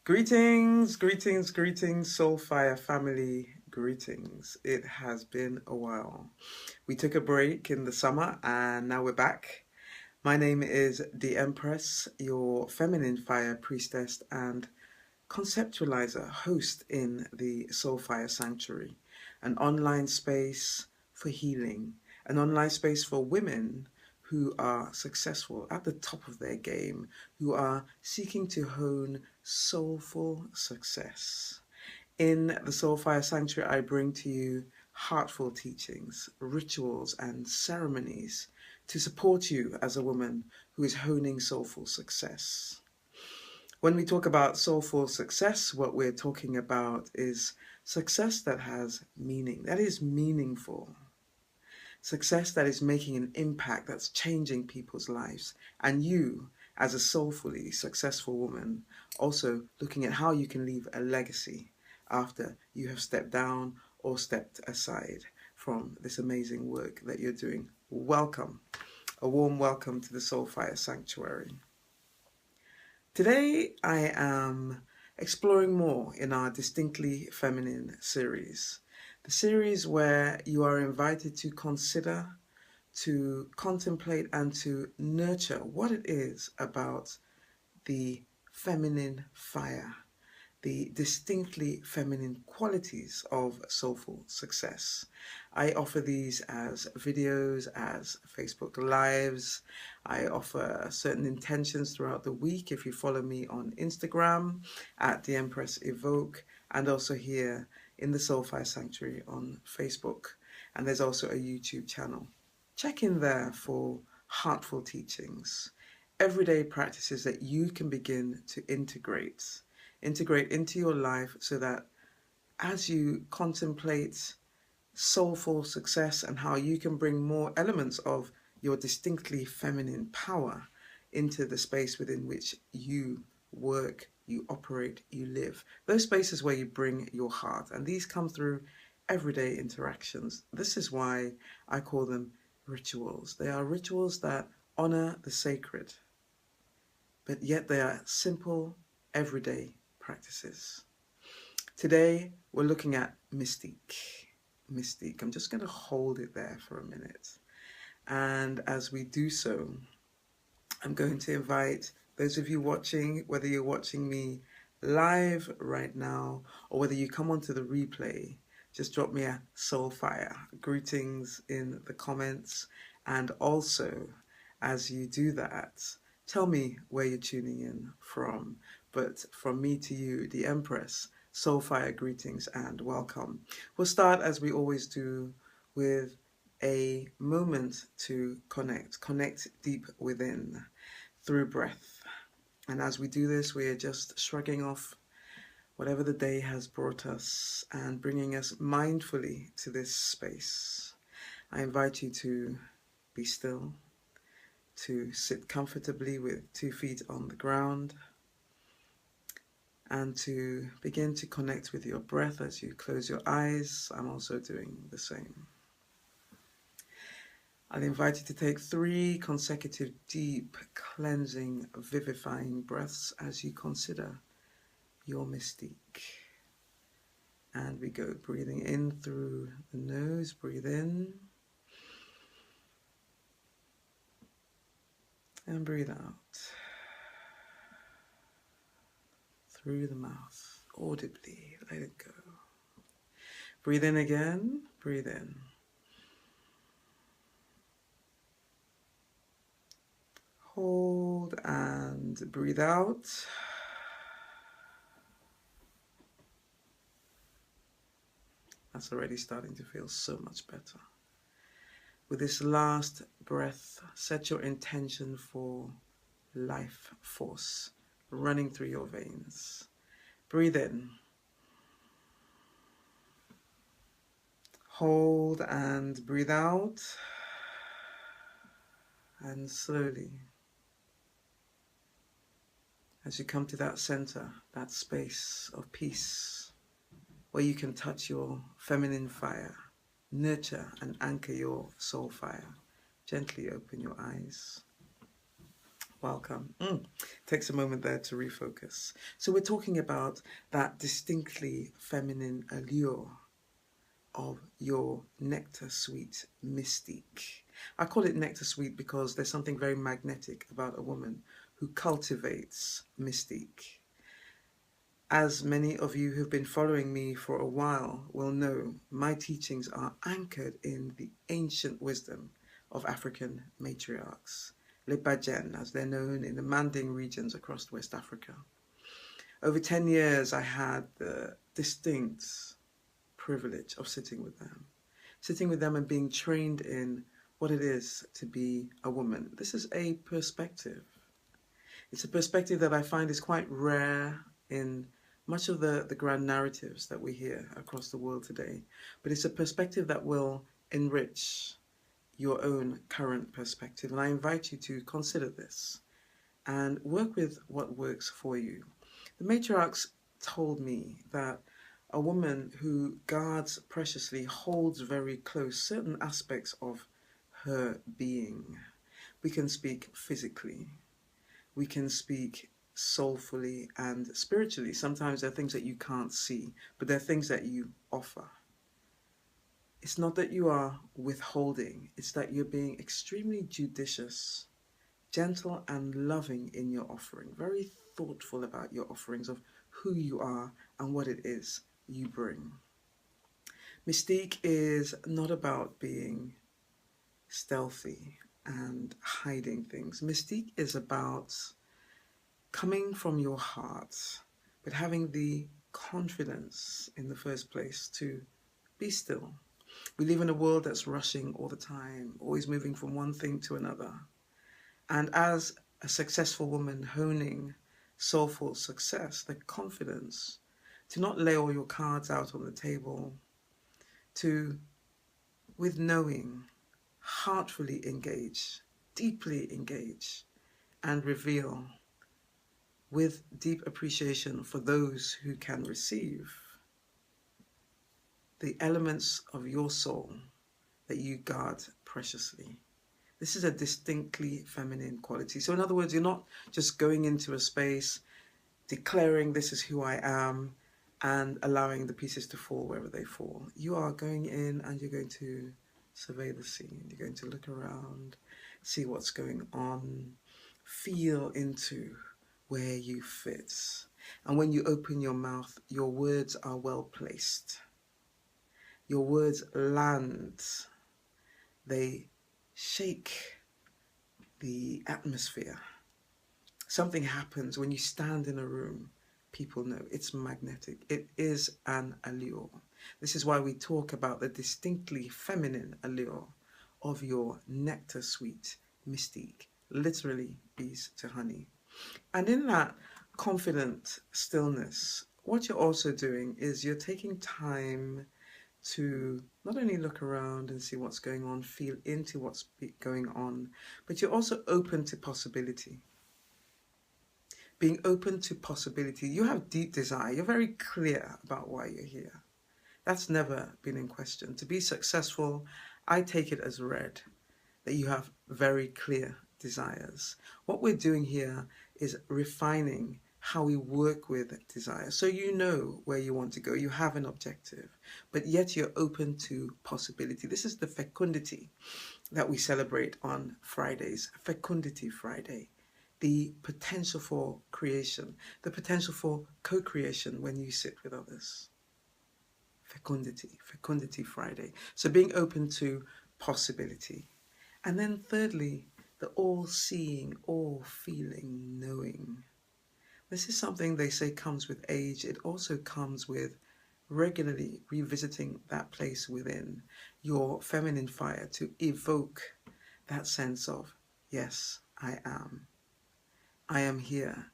Greetings, greetings, greetings, Soulfyah family, greetings. It has been a while. We took a break in the summer and now we're back. My name is D-Empress, your feminine fire priestess and conceptualizer, host in the Soulfyah Sanctuary, an online space for healing, an online space for women who are successful at the top of their game, who are seeking to hone soulful success. In the Soulfyah Sanctuary, I bring to you heartful teachings, rituals, and ceremonies to support you as a woman who is honing soulful success. When we talk about soulful success, what we're talking about is success that has meaning, that is meaningful. Success that is making an impact, that's changing people's lives. And you, as a soulfully successful woman, also looking at how you can leave a legacy after you have stepped down or stepped aside from this amazing work that you're doing. Welcome. A warm welcome to the Soulfyah Sanctuary. Today I am exploring more in our Distinctly Feminine series. The series where you are invited to consider, to contemplate and to nurture what it is about the feminine fire, the distinctly feminine qualities of soulful success. I offer these as videos, as Facebook Lives. I offer certain intentions throughout the week if you follow me on Instagram at D-Empress Evoke, and also here in the Soulfyah Sanctuary on Facebook. And there's also a YouTube channel. Check in there for heartful teachings, everyday practices that you can begin to integrate into your life so that as you contemplate soulful success and how you can bring more elements of your distinctly feminine power into the space within which you work, you operate, you live. Those spaces where you bring your heart, and these come through everyday interactions. This is why I call them rituals. They are rituals that honor the sacred, but yet they are simple, everyday practices. Today, we're looking at Mystique. Mystique. I'm just going to hold it there for a minute. And as we do so, I'm going to invite those of you watching, whether you're watching me live right now or whether you come onto the replay, just drop me a Soulfyah greetings in the comments. And also, as you do that, tell me where you're tuning in from. But from me to you, the Empress, Soulfyah greetings and welcome. We'll start as we always do with a moment to connect deep within through breath. And as we do this, we are just shrugging off whatever the day has brought us and bringing us mindfully to this space. I invite you to be still, to sit comfortably with 2 feet on the ground, and to begin to connect with your breath as you close your eyes. I'm also doing the same. I'll invite you to take 3 consecutive deep, cleansing, vivifying breaths as you consider your mystique. And we go breathing in through the nose, breathe in, and breathe out through the mouth, audibly, let it go. Breathe in again, breathe in. Hold and breathe out. That's already starting to feel so much better. With this last breath, set your intention for life force running through your veins. Breathe in. Hold and breathe out. And slowly, as you come to that center, that space of peace, where you can touch your feminine fire, nurture and anchor your soul fire, gently open your eyes. Welcome. Takes a moment there to refocus. So we're talking about that distinctly feminine allure of your nectar sweet mystique. I call it nectar sweet because there's something very magnetic about a woman who cultivates mystique. As many of you who've been following me for a while will know, my teachings are anchored in the ancient wisdom of African matriarchs, Le Bajen, as they're known in the Manding regions across West Africa. Over 10 years, I had the distinct privilege of sitting with them and being trained in what it is to be a woman. This is a perspective. It's a perspective that I find is quite rare in much of the grand narratives that we hear across the world today. But it's a perspective that will enrich your own current perspective. And I invite you to consider this and work with what works for you. The matriarchs told me that a woman who guards preciously holds very close certain aspects of her being. We can speak physically. We can speak soulfully and spiritually. Sometimes there are things that you can't see, but there are things that you offer. It's not that you are withholding, it's that you're being extremely judicious, gentle and loving in your offering, very thoughtful about your offerings of who you are and what it is you bring. Mystique is not about being stealthy and hiding things. Mystique is about coming from your heart, but having the confidence in the first place to be still. We live in a world that's rushing all the time, always moving from one thing to another. And as a successful woman honing soulful success, the confidence to not lay all your cards out on the table, to, with knowing, heartfully engage, deeply engage, and reveal with deep appreciation for those who can receive the elements of your soul that you guard preciously. This is a distinctly feminine quality. So in other words, you're not just going into a space, declaring this is who I am, and allowing the pieces to fall wherever they fall. You are going in and you're going to survey the scene. You're going to look around, see what's going on, feel into where you fit. And when you open your mouth, your words are well placed. Your words land. They shake the atmosphere. Something happens when you stand in a room. People know it's magnetic. It is an allure. This is why we talk about the distinctly feminine allure of your nectar sweet mystique, literally bees to honey. And in that confident stillness, what you're also doing is you're taking time to not only look around and see what's going on, feel into what's going on, but you're also open to possibility. Being open to possibility. You have deep desire. You're very clear about why you're here. That's never been in question. To be successful, I take it as read that you have very clear desires. What we're doing here is refining how we work with desire. So you know where you want to go. You have an objective, but yet you're open to possibility. This is the fecundity that we celebrate on Fridays. Fecundity Friday. The potential for creation, the potential for co-creation when you sit with others. Fecundity Friday. So being open to possibility. And then thirdly, the all-seeing, all-feeling, knowing. This is something they say comes with age. It also comes with regularly revisiting that place within your feminine fire to evoke that sense of, yes, I am. I am here.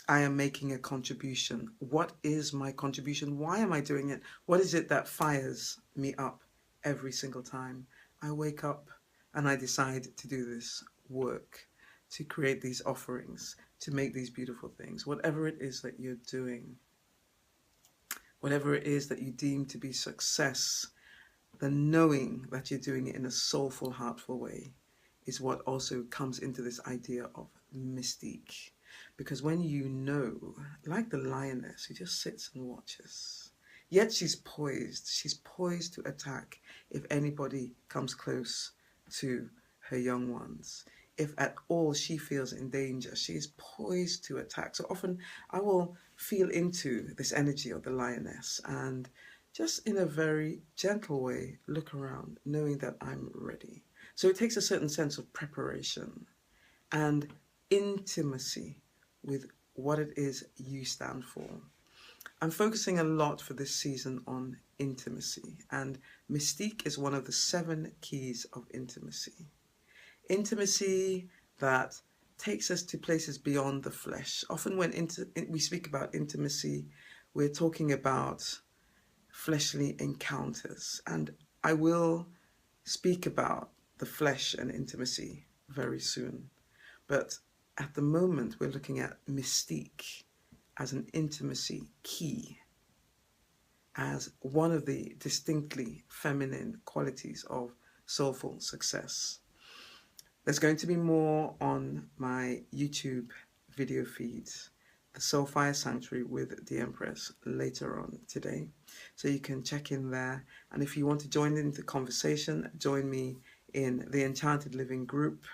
I am making a contribution. What is my contribution? Why am I doing it? What is it that fires me up every single time I wake up and I decide to do this work, to create these offerings, to make these beautiful things? Whatever it is that you're doing, whatever it is that you deem to be success, the knowing that you're doing it in a soulful, heartful way is what also comes into this idea of Mystique. Because when you know, like the lioness who just sits and watches, yet she's poised to attack if anybody comes close to her young ones. If at all she feels in danger, she is poised to attack. So often I will feel into this energy of the lioness and just in a very gentle way look around, knowing that I'm ready. So it takes a certain sense of preparation and intimacy with what it is you stand for. I'm focusing a lot for this season on intimacy, and Mystique is one of the 7 keys of intimacy. Intimacy that takes us to places beyond the flesh. Often, when we speak about intimacy, we're talking about fleshly encounters, and I will speak about the flesh and intimacy very soon. But at the moment, we're looking at Mystique as an intimacy key, as one of the distinctly feminine qualities of soulful success. There's going to be more on my YouTube video feeds, the Soulfyah Sanctuary with D-Empress, later on today. So you can check in there. And if you want to join in the conversation, join me in the Enchanted Living group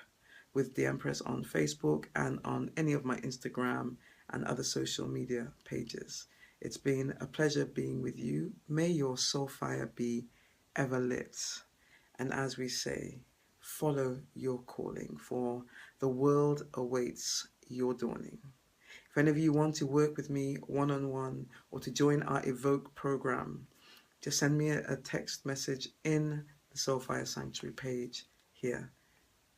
with D-Empress on Facebook and on any of my Instagram and other social media pages. It's been a pleasure being with you. May your soul fire be ever lit. And as we say, follow your calling, for the world awaits your dawning. If any of you want to work with me one-on-one or to join our Evoke program, just send me a text message in the Soulfyah Sanctuary page here.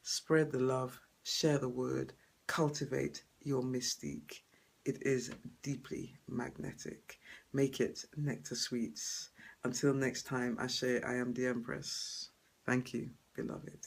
Spread the love, share the word, cultivate your mystique. It is deeply magnetic. Make it nectar sweets. Until next time, Ashe, I am the Empress. Thank you, beloved.